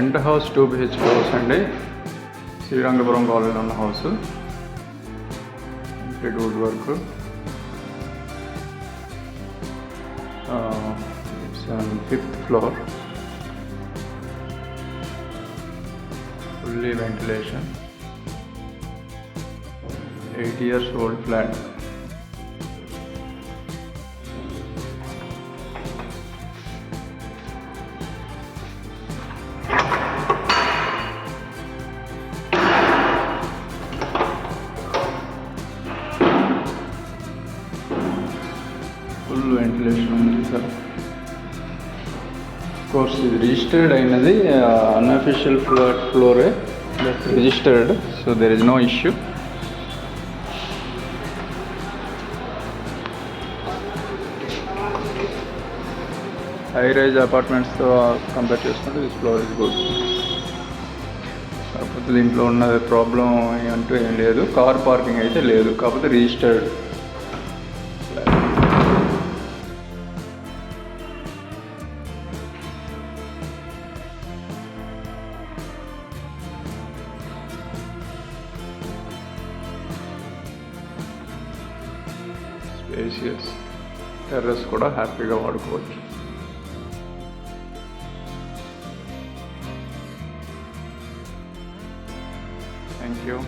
Pent house 2 BHK house అండి. శ్రీరంగపురం కాలనీలో ఉన్న house. Complete wood work. It's on 5th floor. Fully ventilation. 8 years old flat. Full ventilation ఉంది sir. Course ఇది registered అయినది, unofficial ఫ్లోరే, but registered, so there is no issue. High rise అపార్ట్మెంట్స్తో compare చేసుకుంటే this floor is good. కాకపోతే దీంట్లో ఉన్న problem అంటూ ఏం లేదు. కార్ పార్కింగ్ అయితే లేదు, కాకపోతే రిజిస్టర్డ్. స్పేసియస్ టెర్రస్ కూడా హ్యాపీగా వాడుకోవచ్చు. Thank you.